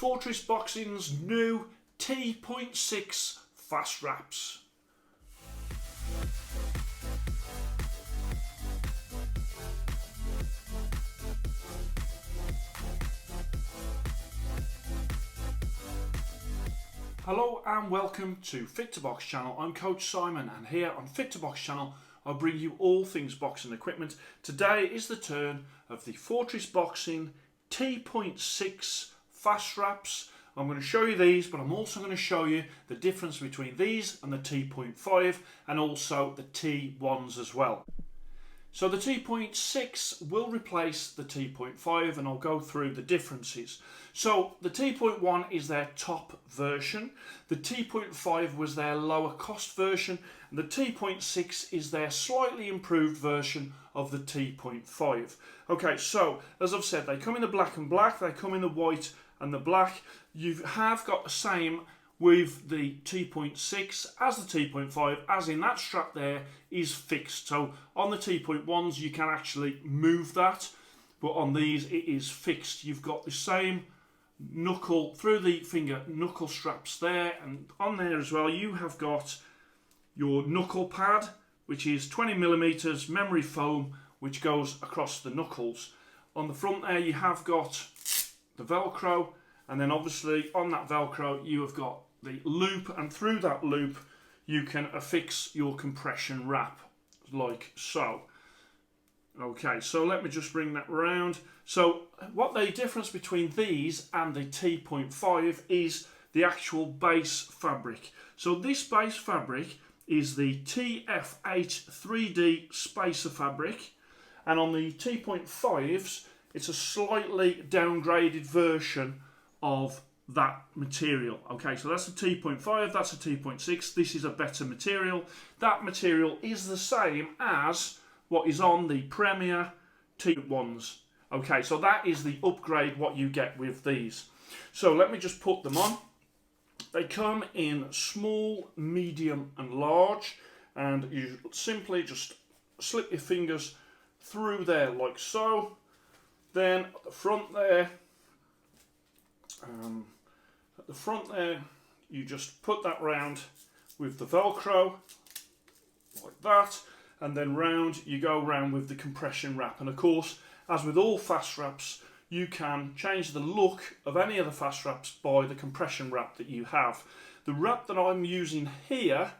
Fortress Boxing's new T.6 fast wraps. Hello and welcome to Fit to Box channel. I'm Coach Simon, and here on Fit to Box channel I'll bring you all things boxing equipment. Today is the turn of the Fortress Boxing T.6 fast wraps. I'm going to show you these, but I'm also going to show you the difference between these and the T.5 and also the T1s as well. So the T.6 will replace the T.5 and I'll go through the differences. So the T.1 is their top version, the T.5 was their lower cost version, and the T.6 is their slightly improved version of the T.5. Okay, so as I've said, they come in the black and black, they come in the white and the black. You have got the same with the T.6 as the T.5, as in that strap there is fixed. So on the T.1s you can actually move that, but on these it is fixed. You've got the same knuckle through the finger knuckle straps there, and on there as well you have got your knuckle pad, which is 20mm memory foam, which goes across the knuckles. On the front there you have got the Velcro, and then obviously on that Velcro you have got the loop, and through that loop you can affix your compression wrap like so. Okay, so let me just bring that round. So what the difference between these and the T.5 is the actual base fabric. So this base fabric is the TF8 3D spacer fabric, and on the T.5s it's a slightly downgraded version of that material. Okay, so that's a T.5, that's a T.6, this is a better material. That material is the same as what is on the Premier T1s. Okay, so that is the upgrade what you get with these. So let me just put them on. They come in small, medium and large, and you simply just slip your fingers through there like so. Then at the front there, you just put that round with the Velcro like that, and then round you go round with the compression wrap. And of course, as with all fast wraps, you can change the look of any of the fast wraps by the compression wrap that you have. The wrap that I'm using here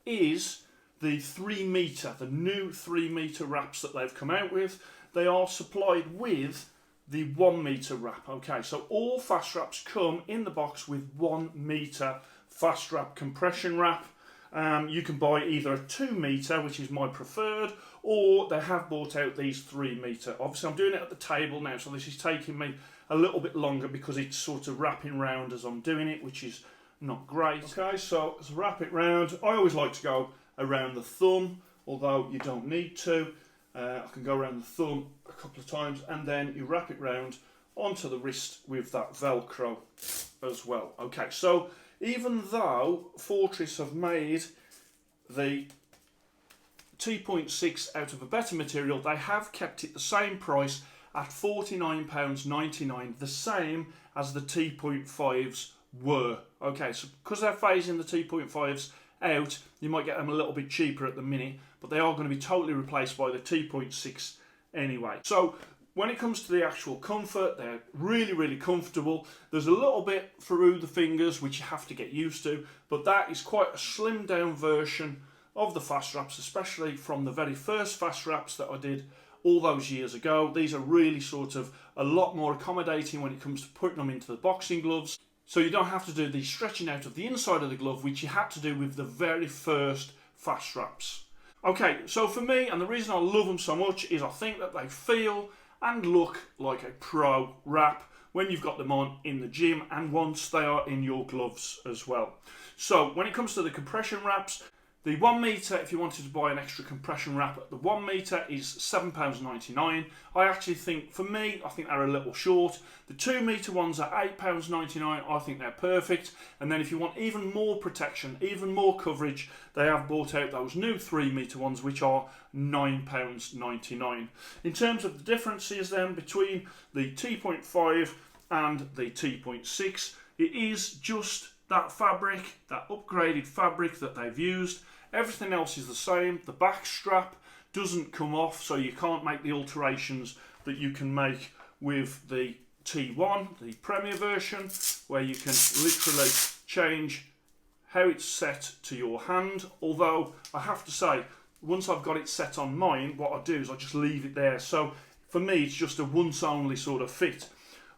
is the 3 metre, the new 3 metre wraps that they've come out with. They are supplied with the 1 metre wrap. Okay, so all fast wraps come in the box with 1 metre fast wrap compression wrap. You can buy either a 2 metre, which is my preferred, or they have bought out these 3 metre. Obviously I'm doing it at the table now, so this is taking me a little bit longer because it's sort of wrapping round as I'm doing it, which is not great. Okay, so let's wrap it round. I always like to go around the thumb, although you don't need to. I can go around the thumb a couple of times, and then you wrap it round onto the wrist with that Velcro as well. Okay, so even though Fortress have made the T.6 out of a better material, they have kept it the same price at £49.99, the same as the T.5s were. Okay, so because they're phasing the T.5s out, you might get them a little bit cheaper at the minute, but they are going to be totally replaced by the T.6 anyway. So when it comes to the actual comfort, they're really, really comfortable. There's a little bit through the fingers, which you have to get used to, but that is quite a slimmed down version of the fast wraps, especially from the very first fast wraps that I did all those years ago. These are really sort of a lot more accommodating when it comes to putting them into the boxing gloves. So you don't have to do the stretching out of the inside of the glove, which you had to do with the very first fast wraps. Okay, so for me, and the reason I love them so much, is I think that they feel and look like a pro wrap when you've got them on in the gym, and once they are in your gloves as well. So when it comes to the compression wraps, the 1 metre, if you wanted to buy an extra compression wrap, the 1 metre is £7.99. I actually think, for me, I think they're a little short. The 2 metre ones are £8.99. I think they're perfect. And then if you want even more protection, even more coverage, they have bought out those new 3 metre ones, which are £9.99. In terms of the differences then between the T.5 and the T.6. It is just that fabric, that upgraded fabric that they've used. Everything else is the same. The back strap doesn't come off, so you can't make the alterations that you can make with the T1, the Premier version, where you can literally change how it's set to your hand. Although I have to say, once I've got it set on mine, what I do is I just leave it there. So for me, it's just a once only sort of fit.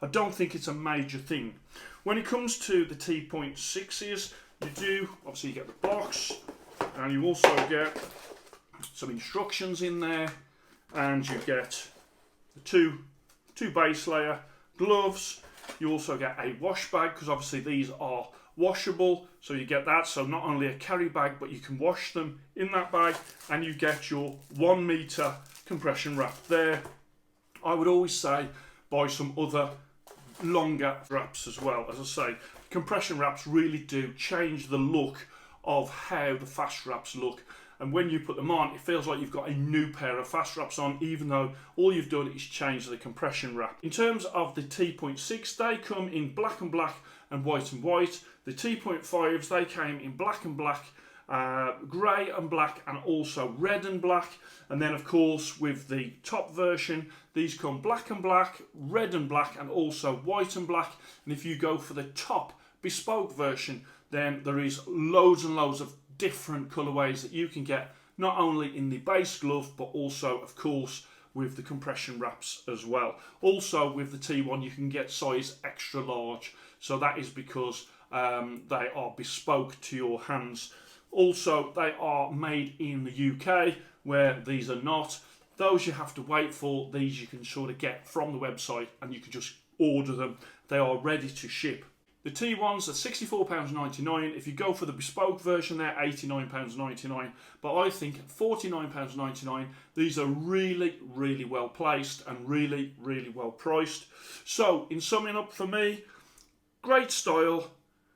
I don't think it's a major thing. When it comes to the T.6s, you do, obviously you get the box, and you also get some instructions in there, and you get the two base layer gloves. You also get a wash bag, because obviously these are washable, so you get that. So not only a carry bag, but you can wash them in that bag, and you get your 1 meter compression wrap there. I would always say buy some other longer wraps as well. As I say, compression wraps really do change the look of how the FASTWRAPS look, and when you put them on, it feels like you've got a new pair of FASTWRAPS on, even though all you've done is change the compression wrap. In terms of the T.6, they come in black and black and white and white. The T.5s, they came in black and black, grey and black, and also red and black. And then of course with the top version, these come black and black, red and black, and also white and black. And if you go for the top bespoke version, then there is loads and loads of different colourways that you can get, not only in the base glove, but also of course with the compression wraps as well. Also with the T1, you can get size extra large, so that is because they are bespoke to your hands. Also, they are made in the UK, where these are not. Those you have to wait for. These you can sort of get from the website, and you can just order them. They are ready to ship. The T1s are £64.99. If you go for the bespoke version, they're £89.99. But I think at £49.99, these are really, really well placed and really, really well priced. So, in summing up for me, great style,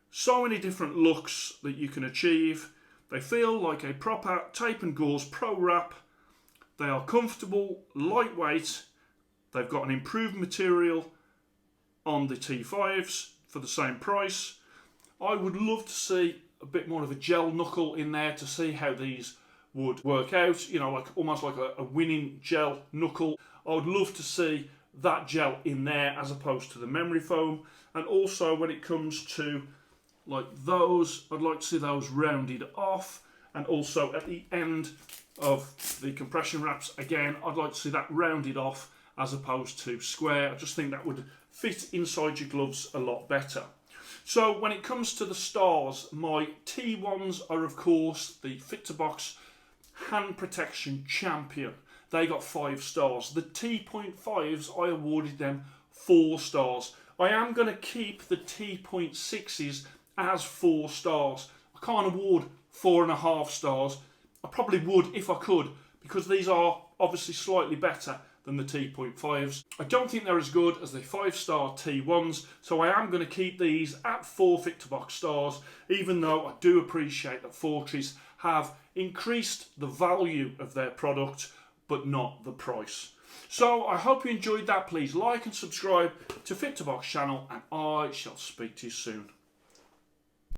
so many different looks that you can achieve. They feel like a proper tape and gauze pro wrap. They are comfortable, lightweight. They've got an improved material on the T5s for the same price. I would love to see a bit more of a gel knuckle in there to see how these would work out. You know, like almost like a winning gel knuckle. I would love to see that gel in there as opposed to the memory foam. And also when it comes to like those, I'd like to see those rounded off. And also at the end of the compression wraps, again, I'd like to see that rounded off as opposed to square. I just think that would fit inside your gloves a lot better. So when it comes to the stars, my T1s are of course the Fit to Box Hand Protection Champion. They got 5 stars. The T.5s, I awarded them 4 stars. I am going to keep the T.6s as 4 stars. I can't award 4.5 stars. I probably would if I could, because these are obviously slightly better than the T.5s. I don't think they're as good as the 5-star T1s, so I am going to keep these at 4 Fit to Box stars, even though I do appreciate that Fortress have increased the value of their product, but not the price. So I hope you enjoyed that. Please like and subscribe to Fit to Box channel, and I shall speak to you soon.